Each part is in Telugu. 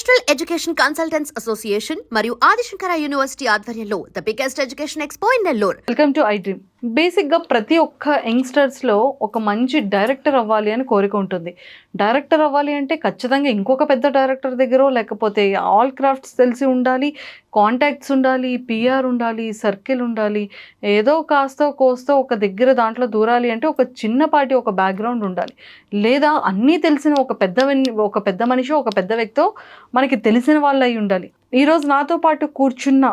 నేషనల్ ఎడ్యుకేషన్ కన్సల్టెంట్స్ అసోసియేషన్ మరియు ఆదిశంకర యూనివర్సిటీ ఆధ్వర్యంలో the biggest education expo in Nellore. Welcome to I dream. బేసిక్గా ప్రతి ఒక్క యంగ్స్టర్స్లో ఒక మంచి డైరెక్టర్ అవ్వాలి అని కోరిక ఉంటుంది. డైరెక్టర్ అవ్వాలి అంటే ఖచ్చితంగా ఇంకొక పెద్ద డైరెక్టర్ దగ్గర లేకపోతే ఆల్ క్రాఫ్ట్స్ తెలిసి ఉండాలి, కాంటాక్ట్స్ ఉండాలి, పిఆర్ ఉండాలి, సర్కిల్ ఉండాలి, ఏదో కాస్తో కోస్తో ఒక దగ్గర దాంట్లో దూరాలి అంటే ఒక చిన్నపాటి ఒక బ్యాక్గ్రౌండ్ ఉండాలి. లేదా అన్నీ తెలిసిన ఒక పెద్ద మనిషి ఒక పెద్ద వ్యక్తో మనకి తెలిసిన వాళ్ళు అయి ఉండాలి. ఈరోజు నాతో పాటు కూర్చున్న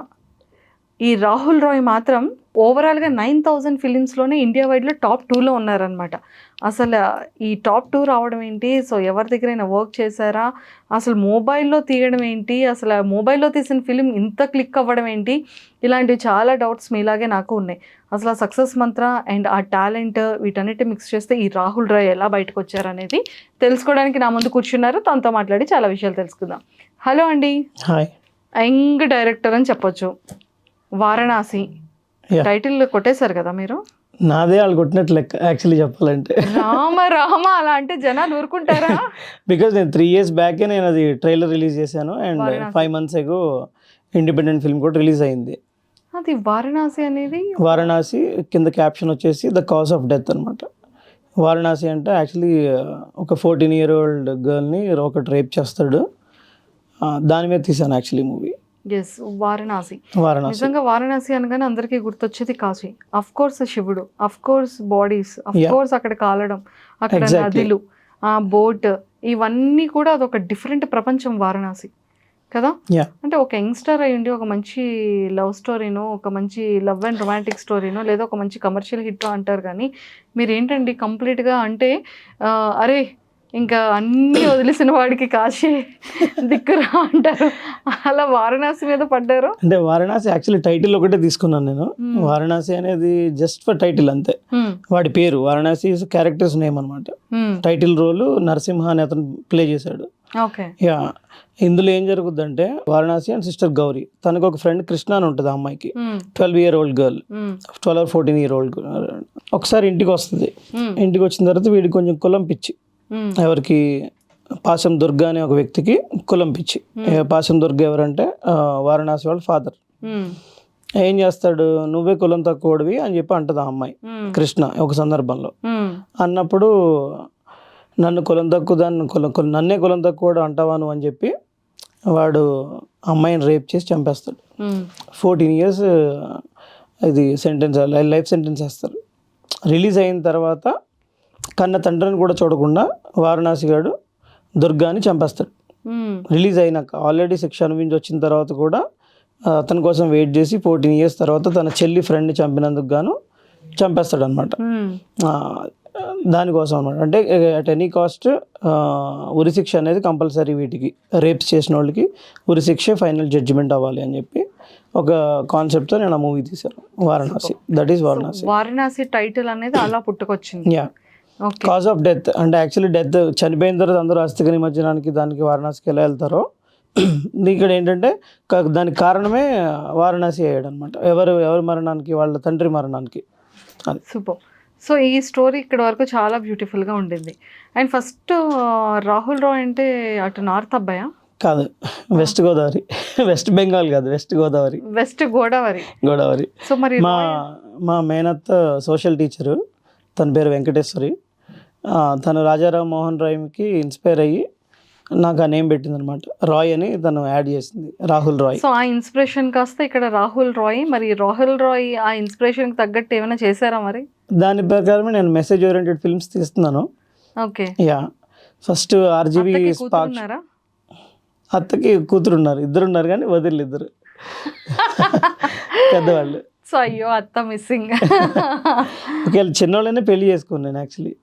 ఈ రాహుల్ రాయ్ మాత్రం ఓవరాల్గా 9,000 ఫిలిమ్స్లోనే ఇండియా వైడ్లో టాప్ 2లో ఉన్నారనమాట. అసలు ఈ టాప్ 2 రావడం ఏంటి? సో ఎవరి దగ్గరైనా వర్క్ చేశారా? అసలు మొబైల్లో తీయడం ఏంటి? అసలు మొబైల్లో తీసిన ఫిలిం ఇంత క్లిక్ అవ్వడం ఏంటి? ఇలాంటివి చాలా డౌట్స్ మీలాగే నాకు ఉన్నాయి. అసలు ఆ సక్సెస్ మంత్ర అండ్ ఆ టాలెంట్ వీటన్నిటి మిక్స్ చేస్తే ఈ రాహుల్ రాయ్ ఎలా బయటకు వచ్చారనేది తెలుసుకోవడానికి నా ముందు కూర్చున్నారు. తనతో మాట్లాడి చాలా విషయాలు తెలుసుకుందాం. హలో అండి. హాయ్. యంగ్ డైరెక్టర్ అని చెప్పొచ్చు. వారణాసి టైటిల్ కొట్టేశారు కదా మీరు. నాదే వాళ్ళు కొట్టినట్టు లెక్క యాక్చువల్లీ చెప్పాలంటే. రామ అలా అంటే జనాలు ఊరుకుంటారా? బికాజ్ నేను 3 years బ్యాకే నేను అది ట్రైలర్ రిలీజ్ చేశాను and 5 months ago independent film కూడా రిలీజ్ అయింది. అది వారణాసి అనేది వారణాసి కింద క్యాప్షన్ వచ్చేసి ద కాజ్ ఆఫ్ డెత్ అనమాట. వారణాసి అంటే యాక్చువల్లీ ఒక 14-year-old గర్ల్ని ఒకటి రేప్ చేస్తాడు, దాని మీద తీసాను యాక్చువల్లీ మూవీ. ఎస్, వారణాసి. నిజంగా వారణాసి అనగానే అందరికీ గుర్తొచ్చేది కాశీ. అఫ్ కోర్స్ శివుడు, of course bodies, of course అక్కడ కాలడం, అక్కడ నదులు, ఆ బోట్, ఇవన్నీ కూడా అదొక డిఫరెంట్ ప్రపంచం వారణాసి కదా. అంటే ఒక యంగ్స్టర్ అయ్యండి ఒక మంచి లవ్ స్టోరీనో, ఒక మంచి లవ్ అండ్ రొమాంటిక్ స్టోరీనో, లేదా ఒక మంచి కమర్షియల్ హిట్ అంటారు. కానీ మీరు ఏంటండి కంప్లీట్గా అంటే అరే ఇంకా అన్నీ వదిలేసిన వాడికి కాశీ దిక్కురా అంటారు, అలా వారణాసి మీద పడ్డారు. అంటే వారణాసి యాక్చువల్లీ టైటిల్ ఒకటే తీసుకున్నాను నేను. వారణాసి అనేది జస్ట్ ఫర్ టైటిల్ అంతే. వాడి పేరు వారణాసి క్యారెక్టర్స్ నేమ్ అనమాట. టైటిల్ రోల్ నరసింహ అని అతను ప్లే చేశాడు. యా, ఇందులో ఏం జరుగుద్దంటే వారణాసి అండ్ సిస్టర్ గౌరీ, తనకు ఒక ఫ్రెండ్ కృష్ణ అని ఉంటుంది. ఆ అమ్మాయికి 12-year-old గర్ల్, 12 or 14-year-old ఒకసారి ఇంటికి వస్తుంది. ఇంటికి వచ్చిన తర్వాత వీడికి కొంచెం కులం పిచ్చి. ఎవరికి? పాశం దుర్గా అనే ఒక వ్యక్తికి కులం పిచ్చి. పాశం దుర్గా ఎవరంటే వారణాసి వాళ్ళ ఫాదర్. ఏం చేస్తాడు, నువ్వే కులం తక్కువడివి అని చెప్పి అంటది ఆ అమ్మాయి కృష్ణ ఒక సందర్భంలో. అన్నప్పుడు నన్ను కులం తక్కువ దాన్ని నన్నే కులం తక్కువ అంటావా నువ్వు అని చెప్పి వాడు అమ్మాయిని రేప్ చేసి చంపేస్తాడు. 14 years ఇది సెంటెన్స్, లైఫ్ సెంటెన్స్ వేస్తారు. రిలీజ్ అయిన తర్వాత కన్న తండ్రిని కూడా చూడకుండా వారణాసి గాడు దుర్గాని చంపేస్తాడు. రిలీజ్ అయినాక ఆల్రెడీ శిక్ష అనుభవించి వచ్చిన తర్వాత కూడా అతని కోసం వెయిట్ చేసి 14 years తర్వాత తన చెల్లి ఫ్రెండ్ని చంపినందుకు గాను చంపేస్తాడు అనమాట. దానికోసం అనమాట. అంటే అట్ ఎనీ కాస్ట్ ఉరిశిక్ష అనేది కంపల్సరీ, వీటికి రేప్స్ చేసిన వాళ్ళకి ఉరిశిక్ష ఫైనల్ జడ్జిమెంట్ అవ్వాలి అని చెప్పి ఒక కాన్సెప్ట్తో నేను ఆ మూవీ తీశాను, Varanasi. That is Varanasi. Varanasi title అనేది అలా పుట్టుకొచ్చింది. యా, కాజ్ ఆఫ్ డెత్ అంటే యాక్చువల్లీ డెత్ చనిపోయిన తర్వాత అందరూ అస్థిక నిమజ్జనానికి దానికి వారణాసికి ఎలా వెళ్తారో ఇక్కడ ఏంటంటే దానికి కారణమే వారణాసి అయ్యాడు అనమాట. ఎవరి మరణానికి? వాళ్ళ తండ్రి మరణానికి. సూపర్. సో ఈ స్టోరీ ఇక్కడ వరకు చాలా బ్యూటిఫుల్గా ఉండింది. అండ్ ఫస్ట్ రాహుల్ రాయ్ అంటే అటు నార్త్ అబ్బాయా? కాదు, వెస్ట్ గోదావరి. వెస్ట్ బెంగాల్ కాదు, west Godavari. West Godavari. So మరి మా మేనత్త సోషల్ టీచరు, తన పేరు వెంకటేశ్వరి. తను రాజారాం మోహన్ రాయ్కి ఇన్స్పైర్ అయ్యి నాకు ఆ నేమ్ పెట్టింది అనమాట. రాయ్ అని తను యాడ్ చేసింది, రాహుల్ రాయ్. సో ఆ ఇన్స్పిరేషన్ కాస్త ఇక్కడ రాహుల్ రాయ్. మరి రాహుల్ రాయ్ ఆ ఇన్స్పిరేషన్కి తగ్గట్టు ఏమైనా చేశారా మరి? దాని ప్రకారమే నేను మెసేజ్ ఓరియంటెడ్ ఫిల్మ్స్ తీస్తున్నాను. Okay. Yeah, first RGV spark. అత్తకి కూతురున్నారు, ఇద్దరున్నారు కానీ వదిలి ఇద్దరు పెద్దవాళ్ళు. సో అయ్యో అత్త మిస్సింగ్. ఒకవేళ చిన్నోళ్ళనే పెళ్లి చేసుకున్నాను actually.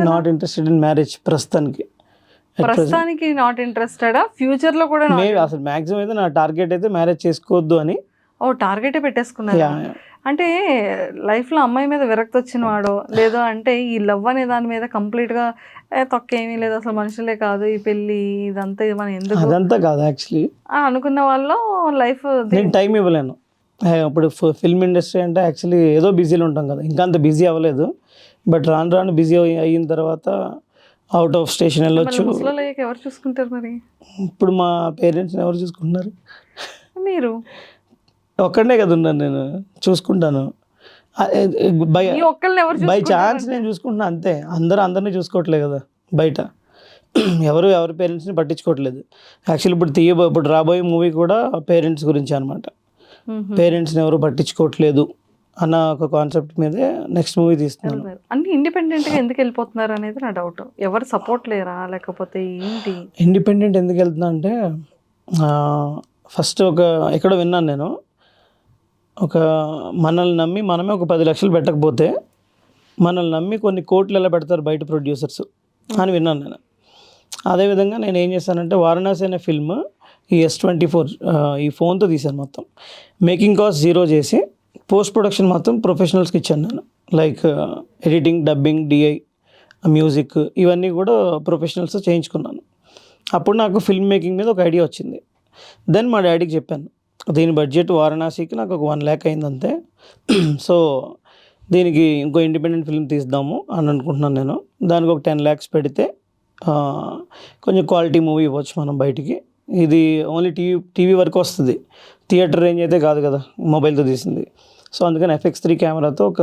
Not interested in marriage ప్రస్తుతానికి నాట్ ఇంట్రెస్టెడా? ఫ్యూచర్ లో కూడా అసలు మాక్సిమం అయితే నా టార్గెట్ అయితే మ్యారేజ్ చేసుకోవద్దు అని. ఓ టార్గెటే పెట్టేసుకున్నారు. అంటే లైఫ్లో అమ్మాయి మీద విరక్తి వచ్చిన వాడో లేదో అంటే ఈ లవ్ అనే దాని మీద కంప్లీట్గా తొక్కేమీ లేదు, అసలు మనుషులే కాదు ఈ పెళ్ళి ఇదంతా మనం ఎందుకు అదంతా కాదు యాక్చువల్లీ అనుకున్న వాళ్ళు లైఫ్ నేను టైం ఇవ్వలేను. ఇప్పుడు ఫిల్మ్ ఇండస్ట్రీ అంటే యాక్చువల్లీ ఏదో బిజీలో ఉంటాం కదా, ఇంకా అంత బిజీ అవ్వలేదు. బట్ రాను బిజీ అయిన తర్వాత అవుట్ ఆఫ్ స్టేషన్ వెళ్ళొచ్చు. ముసలోళ్ళు అయ్యాక ఎవరు చూసుకుంటారు మరి? ఇప్పుడు మా పేరెంట్స్ని ఎవరు చూసుకుంటున్నారు? మీరు ఒక్కడనే కదా ఉన్నాను, నేను చూసుకుంటాను. బై ఈ ఒక్కళ్ళని ఎవరు బై చూసుకుంటారు ఛాన్స్ అంటే? నేను చూసుకుంటున్నా అంతే. అందరినీ చూసుకోవట్లేదు కదా బయట. ఎవరి పేరెంట్స్ని పట్టించుకోవట్లేదు. యాక్చువల్లీ ఇప్పుడు రాబోయే మూవీ కూడా పేరెంట్స్ గురించి అనమాట. పేరెంట్స్ని ఎవరు పట్టించుకోవట్లేదు అన్న ఒక కాన్సెప్ట్ మీదే నెక్స్ట్ మూవీ తీస్తున్నాను. అన్ని ఇండిపెండెంట్గా ఎందుకు వెళ్ళిపోతున్నారు అనేది నా డౌట్. ఎవరు సపోర్ట్ లేరా లేకపోతే ఏంటి? ఇండిపెండెంట్ ఎందుకు వెళ్తున్నా అంటే ఫస్ట్ ఎక్కడో విన్నాను నేను, మనల్ని నమ్మి మనమే ఒక 10 లక్షలు పెట్టకపోతే మనల్ని నమ్మి కొన్ని కోట్లు ఎలా పెడతారు బయట ప్రొడ్యూసర్స్ అని విన్నాను నేను. అదేవిధంగా నేను ఏం చేశానంటే వారణాసి అనే ఫిల్మ్ ఈ S24 ఈ ఫోన్తో తీశాను. మొత్తం మేకింగ్ కాస్ట్ 0 చేసి పోస్ట్ ప్రొడక్షన్ మొత్తం ప్రొఫెషనల్స్కి ఇచ్చాను నేను. Like editing, dubbing, DI, music ఇవన్నీ కూడా ప్రొఫెషనల్స్ చేయించుకున్నాను. అప్పుడు నాకు ఫిల్మ్ మేకింగ్ మీద ఒక ఐడియా వచ్చింది. దెన్ మా డాడీకి చెప్పాను, దీని బడ్జెట్ వారణాసికి నాకు ఒక 1 lakh అయిందంతే, సో దీనికి ఇంకో ఇండిపెండెంట్ ఫిల్మ్ తీద్దాము అని అనుకుంటున్నాను నేను. దానికి ఒక 10 lakhs పెడితే కొంచెం క్వాలిటీ మూవీ ఇవ్వచ్చు మనం బయటికి. ఇది ఓన్లీ టీవీ వరకు వస్తుంది, థియేటర్ రేంజ్ అయితే కాదు కదా, మొబైల్తో తీసింది. సో అందుకని FX3 కెమెరాతో ఒక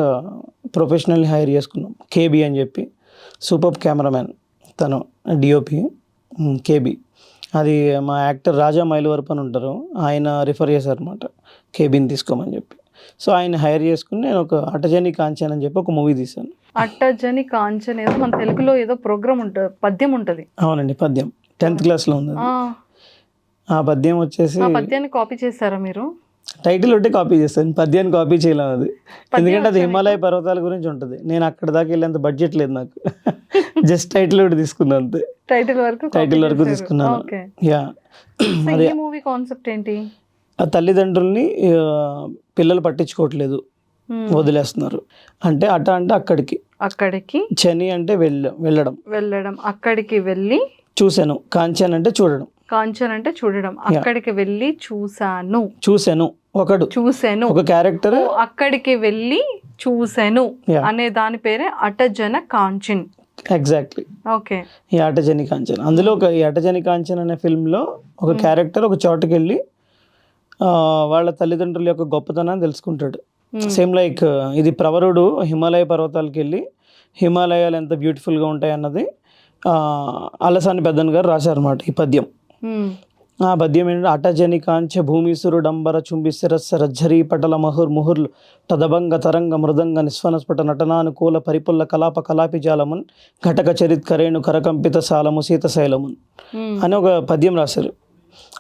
ప్రొఫెషనల్ని హైర్ చేసుకున్నాం, KB అని చెప్పి. సూపర్ కెమెరామ్యాన్ తను, DOP KB. అది మా యాక్టర్ రాజా మైలవరపు అని ఉంటారు, ఆయన రిఫర్ చేశారు అనమాట KBని తీసుకోమని చెప్పి. సో ఆయన హైర్ చేసుకుని నేను ఒక అటజని కాంచన్ అని చెప్పి ఒక మూవీ తీశాను. అట్టజని కాంచన్ ఏదో మన తెలుగులో ఏదో ప్రోగ్రామ్ ఉంటుంది, పద్యం ఉంటుంది. అవునండి, పద్యం 10th క్లాస్లో ఉంది. ఆ పద్యం వచ్చేసి, ఆ పద్యాన్ని కాపీ చేశారా మీరు? టైటిల్ ఒకటే కాపీ చేస్తాను, పద్యాన్ని కాపీ చేయలేము అది, ఎందుకంటే అది హిమాలయ పర్వతాల గురించి ఉంటుంది. నేను అక్కడ దాకా వెళ్ళేంత బడ్జెట్ లేదు నాకు, జస్ట్ టైటిల్ ఒకటి తీసుకున్నాను అంతే. టైటిల్ వరకు తీసుకున్నాను. యా, అదే మూవీ కాన్సెప్ట్ ఏంటి? ఆ తల్లిదండ్రుల్ని పిల్లలు పట్టించుకోవట్లేదు, వదిలేస్తున్నారు. అంటే అంటే అక్కడికి చని అంటే వెళ్ళడం, అక్కడికి వెళ్ళి చూశాను. కాంచన్ అంటే చూడడం, అక్కడికి వెళ్ళి చూశాను ఒక క్యారెక్టర్, అక్కడికి వెళ్ళి చూశాను అనే దాని పేరే అటజన కాంచన్. ఎగ్జాక్ట్లీ. ఓకే, ఈ అటజని కాంచన్. అందులో ఈ అటజని కాంచన్ అనే ఫిల్మ్లో ఒక క్యారెక్టర్ ఒక చోటుకి వెళ్ళి వాళ్ళ తల్లిదండ్రుల యొక్క గొప్పతనాన్ని తెలుసుకుంటాడు. సేమ్ లైక్ ఇది ప్రవరుడు హిమాలయ పర్వతాలకు వెళ్ళి హిమాలయాలు ఎంత బ్యూటిఫుల్గా ఉంటాయి అన్నది అలసాని పెద్దన్ గారు రాశారన్నమాట ఈ పద్యం. ఆ పద్యం ఏంటంటే, అటజని కాంచ భూమిసురు డంబర చుంబిశిరస్స రజ్జరీ పటల ముహుర్లు తదభంగ తరంగ మృదంగ నిస్వనస్ఫుట నటనానుకూల పరిపుల్ల కలాప కలాపి జాలమున్ ఘటక చరిత్కరేణు కరకంపిత సాలము సీతశైలమున్ అని ఒక పద్యం రాశారు.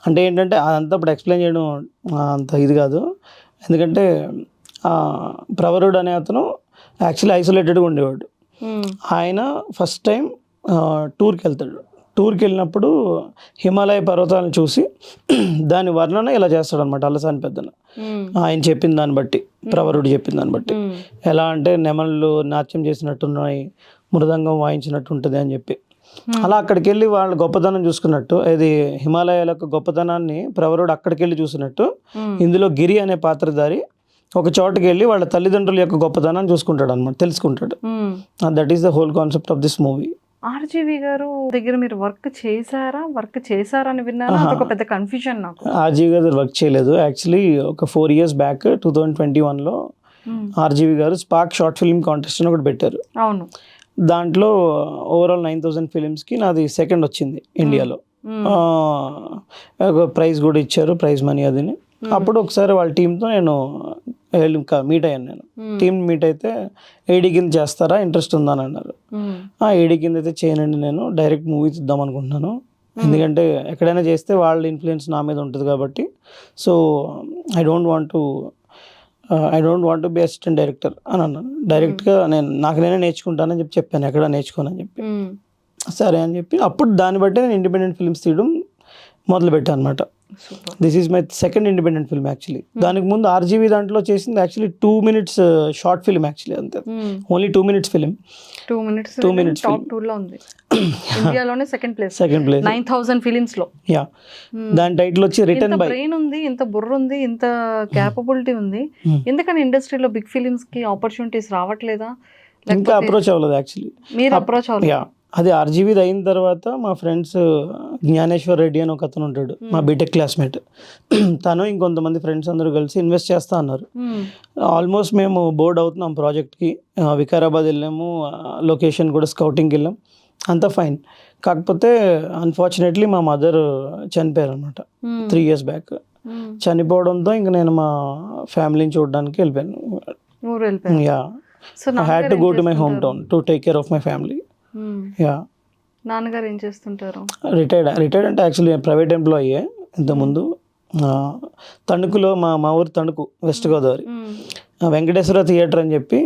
అంటే ఏంటంటే అదంతా ఇప్పుడు ఎక్స్ప్లెయిన్ చేయడం అంత ఇది కాదు, ఎందుకంటే ప్రవరుడు అనే అతను యాక్చువల్లీ ఐసోలేటెడ్గా ఉండేవాడు. ఆయన ఫస్ట్ టైం టూర్కి వెళ్ళినప్పుడు హిమాలయ పర్వతాలను చూసి దాని వర్ణన ఇలా చేస్తాడనమాట అలసాని పెద్దన. ఆయన చెప్పిన దాన్ని బట్టి, ప్రవరుడు చెప్పిన దాన్ని బట్టి, ఎలా అంటే నెమళ్ళు నాట్యం చేసినట్టున్నాయి, మృదంగం వాయించినట్టు ఉంటుంది అని చెప్పి, అలా అక్కడికి వెళ్ళి వాళ్ళ గొప్పతనం చూసుకున్నట్టు, ఇది హిమాలయాల యొక్క గొప్పతనాన్ని ప్రవరుడు అక్కడికి వెళ్ళి చూసినట్టు, ఇందులో గిరి అనే పాత్రధారి ఒక చోటుకి వెళ్ళి వాళ్ళ తల్లిదండ్రుల యొక్క గొప్పతనాన్ని చూసుకుంటాడు అనమాట, తెలుసుకుంటాడు. That is the whole concept of this movie. RGV గారు దగ్గర మీరు వర్క్ చేశారని విన్నాను, ఒక పెద్ద కన్ఫ్యూజన్ నాకు. ఆర్జీవి గారు వర్క్ చేయలేదు. యాక్చువల్లీ ఒక 4 years బ్యాక్ 2021లో ఆర్జీవి గారు స్పార్క్ షార్ట్ ఫిల్మ్ కాంటెస్ట్ అని ఒకటి పెట్టారు. అవును, దాంట్లో ఓవరాల్ 9,000 ఫిలిమ్స్కి నాది 2nd వచ్చింది ఇండియాలో. ప్రైజ్ కూడా ఇచ్చారు, ప్రైజ్ మనీ అదిని. అప్పుడు ఒకసారి వాళ్ళ టీంతో నేను మీట్ అయ్యాను. నేను టీం మీట్ అయితే ఏడీ కింద చేస్తారా, ఇంట్రెస్ట్ ఉందని అన్నారు. ఏడీ కింద అయితే చేయనండి, నేను డైరెక్ట్ మూవీ తీద్దాం అనుకుంటున్నాను, ఎందుకంటే ఎక్కడైనా చేస్తే వాళ్ళ ఇన్ఫ్లుయెన్స్ నా మీద ఉంటుంది కాబట్టి. So I don't want be assistant director అని అన్నాను. డైరెక్ట్గా నేనే నేర్చుకుంటానని చెప్పాను, ఎక్కడ నేర్చుకోనని చెప్పి. సరే అని చెప్పి అప్పుడు దాన్ని బట్టి నేను ఇండిపెండెంట్ ఫిల్మ్స్ తీయడం మొదలుపెట్టాను అనమాట. This is my 2nd independent film actually. దానికి ముందు ఆర్జీవి దాంట్లో చేసింది actually 2 minutes short film actually, అంతే, only 2 minutes film. 2 minutes top 2లో ఉంది, ఇండియాలోనే సెకండ్ ప్లేస్ 9,000 ఫిలిమ్స్ లో. యా, దాని టైటిల్ వచ్చి రిటర్న్ బై. బ్రెయిన్ ఉంది, ఇంత బుర్ర ఉంది, ఇంత క్యాపబిలిటీ ఉంది, ఎందుకని ఇండస్ట్రీలో బిగ్ ఫిలిమ్స్ కి ఆపర్చునిటీస్ రావట్లేదా? ఇంకా అప్రోచ్ అవ్వలేదు యాక్చువల్లీ. మీరు అప్రోచ్ అవ్వలేదు? యా, అది ఆర్జీవీది అయిన తర్వాత మా ఫ్రెండ్స్ జ్ఞానేశ్వర్ రెడ్డి అని ఒక అతను ఉంటాడు, మా బీటెక్ క్లాస్మేట్. తను ఇంకొంతమంది ఫ్రెండ్స్ అందరూ కలిసి ఇన్వెస్ట్ చేస్తా అన్నారు. ఆల్మోస్ట్ మేము బోర్డ్ అవుతున్నాం ప్రాజెక్ట్కి. వికారాబాద్ వెళ్ళాము, లొకేషన్ కూడా స్కౌటింగ్కి వెళ్ళాం, అంతా ఫైన్. కాకపోతే అన్ఫార్చునేట్లీ మా మదర్ చనిపోయారు అనమాట 3 years బ్యాక్. చనిపోవడంతో ఇంక నేను మా ఫ్యామిలీని చూడడానికి వెళ్ళిపోయాను. ఊరు వెళ్ళిపోయారు. Yeah, I had to go to my home town to take care of my family. Yeah. నాన్నగారు ఏం చేస్తుంటారు? రిటైర్డ్ అంటే యాక్చువల్లీ ప్రైవేట్ ఎంప్లాయీ ఇంతకుముందు. తణుకులో మా ఊరు తణుకు, వెస్ట్ గోదావరి, వెంకటేశ్వర థియేటర్ అని చెప్పి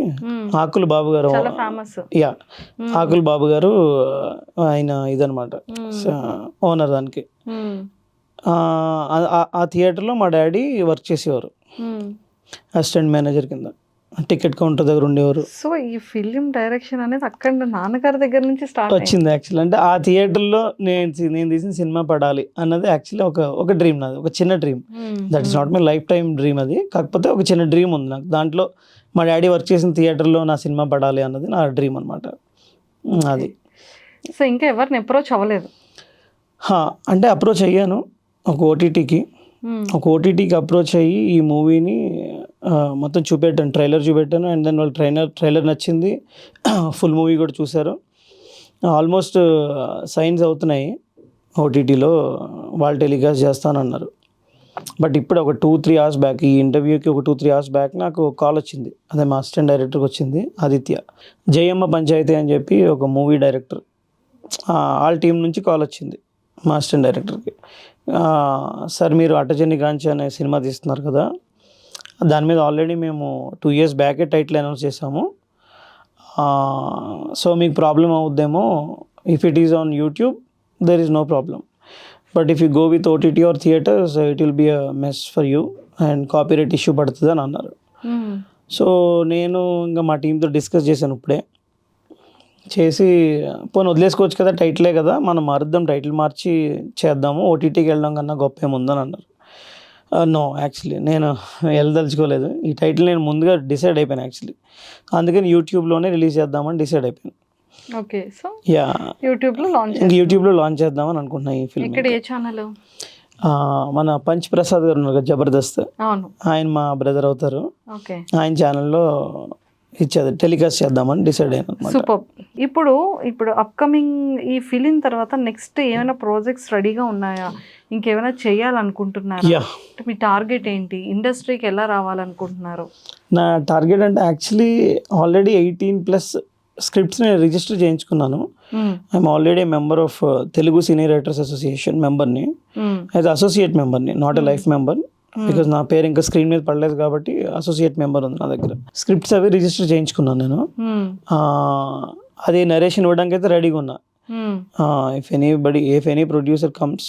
ఆకుల బాబు గారు, యా ఆకుల బాబు గారు ఆయన ఇదనమాట ఓనర్ దానికి. ఆ థియేటర్లో మా డాడీ వర్క్ చేసేవారు అసిస్టెంట్ మేనేజర్ కింద, టికెట్ కౌంటర్ దగ్గర ఉండేవారు. సో ఈ ఫిలిం డైరెక్షన్ అనేది అక్కడ నాన్నగారి దగ్గర నుంచి స్టార్ట్ వచ్చింది యాక్చువల్లీ. అంటే ఆ థియేటర్లో నేను తీసిన సినిమా పడాలి అన్నది యాక్చువల్లీ ఒక డ్రీమ్ నాది, ఒక చిన్న dream. That is not my life time dream అది, కాకపోతే ఒక చిన్న డ్రీమ్ ఉంది నాకు. దాంట్లో మా డాడీ వర్క్ చేసిన థియేటర్లో నా సినిమా పడాలి అన్నది నా డ్రీమ్ అనమాట అది. సో ఇంకా ఎవరిని అప్రోచ్ అవ్వలేదు? అంటే అప్రోచ్ అయ్యాను ఒక ఓటీటీకి అప్రోచ్ అయ్యి ఈ మూవీని మొత్తం చూపెట్టాను, ట్రైలర్ చూపెట్టాను. అండ్ దెన్ వాళ్ళు ట్రైలర్ నచ్చింది, ఫుల్ మూవీ కూడా చూశారు. ఆల్మోస్ట్ సైన్స్ అవుతున్నాయి ఓటీటీలో, వాళ్ళు టెలికాస్ట్ చేస్తానన్నారు. బట్ ఇప్పుడు ఒక 2-3 hours బ్యాక్, ఈ ఇంటర్వ్యూకి ఒక 2-3 hours బ్యాక్ నాకు కాల్ వచ్చింది. అదే మా అసిస్టెంట్ డైరెక్టర్కి వచ్చింది, ఆదిత్య. జయమ్మ పంచాయతీ అని చెప్పి ఒక మూవీ డైరెక్టర్, వాళ్ళ టీం నుంచి కాల్ వచ్చింది మా అసిస్టెంట్ డైరెక్టర్కి. సార్ మీరు అటజని గాంచి అనే సినిమా తీస్తున్నారు కదా, దాని మీద ఆల్రెడీ మేము 2 years బ్యాకే టైటిల్ అనౌన్స్ చేసాము. సో మీకు ప్రాబ్లం అవుద్దేమో, if it is on YouTube there is no problem, but if you go with OTT or theatres it will be a mess for you and copyright issue పడుతుంది అని అన్నారు. సో నేను ఇంకా మా టీంతో డిస్కస్ చేశాను, ఇప్పుడే చేసి పోనీ వదిలేసుకోవచ్చు కదా, టైటిలే కదా, మనం మారుద్దాం, టైటిల్ మార్చి చేద్దాము, ఓటీటీకి వెళ్ళడం కన్నా గొప్ప ఏముందని అన్నారు. నో, యాక్చువల్లీ నేను వెళ్ళదలుచుకోలేదు. ఈ టైటిల్ నేను ముందుగా డిసైడ్ అయిపోయాను యాక్చువల్లీ, అందుకని యూట్యూబ్లోనే రిలీజ్ చేద్దామని డిసైడ్ అయిపోయాను. ఓకే, సో యా యూట్యూబ్లో లాంచ్ చేద్దామని అనుకుంటున్నాను ఈ ఫిల్మ్. ఇక్కడ ఏ ఛానల్? మన పంచ్ ప్రసాద్ గారు ఉన్నారు కదా, జబర్దస్త్, ఆయన మా బ్రదర్ అవుతారు. ఆయన ఛానల్లో ఇచ్చేది టెలికాస్ట్ చేద్దామని డిసైడ్ అయ్యాను. సూపర్. ఇప్పుడు అప్కమింగ్ ఈ ఫిలిం తర్వాత నెక్స్ట్ ఏమైనా ప్రాజెక్ట్స్ రెడీగా ఉన్నాయా? ఇంకేమైనా చేయాలనుకుంటున్నారా? మీ టార్గెట్ ఏంటి? ఇండస్ట్రీకి ఎలా రావాలనుకుంటున్నారు? నా టార్గెట్ అంటే యాక్చువల్లీ ఆల్రెడీ 18+ స్క్రిప్ట్స్ నేను రిజిస్టర్ చేయించుకున్నాను. I'm already member of Telugu cine writers association మెంబర్ని, యాజ్ అసోసియేట్ మెంబర్ని, not a life member, because నా పేరు ఇంకా స్క్రీన్ మీద పడలేదు కాబట్టి అసోసియేట్ మెంబర్ ఉంది నా దగ్గర. స్క్రిప్ట్స్ అవి రిజిస్టర్ చేయించుకున్నాను నేను. అది నరేషన్ ఇవ్వడానికి అయితే రెడీగా ఉన్నా. If any producer comes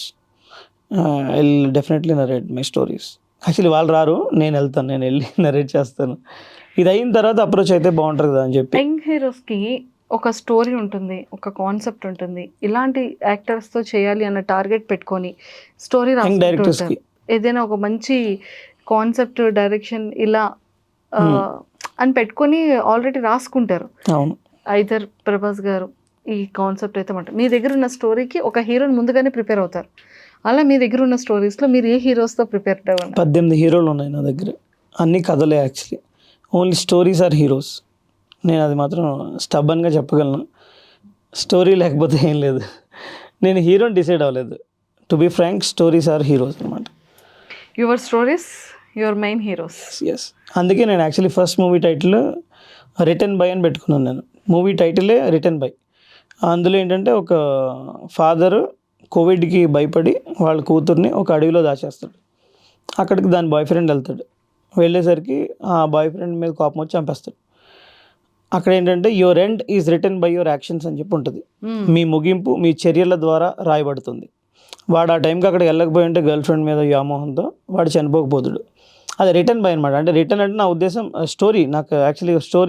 I will definitely narrate my stories. Actually వాళ్ళు రారు, నేను వెళ్తాను, నేను వెళ్ళి నరేట్ చేస్తాను. ఇది అయిన తర్వాత అప్రోచ్ అయితే బాగుంటుంది కదా అని చెప్పి. యంగ్ హీరోస్కి ఒక స్టోరీ ఉంటుంది, ఒక కాన్సెప్ట్ ఉంటుంది, ఇలాంటి యాక్టర్స్తో చేయాలి అన్న టార్గెట్ పెట్టుకొని స్టోరీ డైరెక్టర్స్కి ఏదైనా ఒక మంచి కాన్సెప్ట్ డైరెక్షన్ ఇలా అని పెట్టుకొని ఆల్రెడీ రాసుకుంటారు. అవును, ఐదర్ ప్రభాస్ గారు ఈ కాన్సెప్ట్ అయితే మాట మీ దగ్గర ఉన్న స్టోరీకి ఒక హీరోని ముందుగానే ప్రిపేర్ అవుతారు. అలా మీ దగ్గర ఉన్న స్టోరీస్లో మీరు ఏ హీరోస్తో ప్రిపేర్ అవ్వండి? 18 హీరోలు ఉన్నాయి నా దగ్గర, అన్ని కథలే actually. Only stories are heroes. నేను అది మాత్రం స్టబ్బన్గా చెప్పగలను, స్టోరీ లేకపోతే ఏం లేదు. నేను హీరోని డిసైడ్ అవ్వలేదు. To be frank, stories are heroes అనమాట. Your stories your main heroes. Yes, అందుకే నేను actually first movie title return by అని పెట్టుకున్నాను. నేను మూవీ టైటిలే రిటర్న్ బై. అందులో ఏంటంటే ఒక ఫాదరు కోవిడ్కి భయపడి వాళ్ళ కూతుర్ని ఒక అడవిలో దాచేస్తాడు. అక్కడికి దాని బాయ్ ఫ్రెండ్ వెళ్తాడు. వెళ్ళేసరికి ఆ బాయ్ ఫ్రెండ్ మీద కోపం వచ్చి చంపేస్తాడు. అక్కడ ఏంటంటే your end is written by your actions అని చెప్పి ఉంటుంది. మీ ముగింపు మీ చర్యల ద్వారా రాయబడుతుంది. వాడు ఆ టైంకి అక్కడికి వెళ్ళకపోయి ఉంటే గర్ల్ ఫ్రెండ్ మీద వ్యామోహంతో వాడు చనిపోకపోతాడు. అది రిటర్న్ బై అనమాట. అంటే రిటర్న్ అంటే నా ఉద్దేశం స్టోరీ, నాకు యాక్చువల్లీ స్టోరీ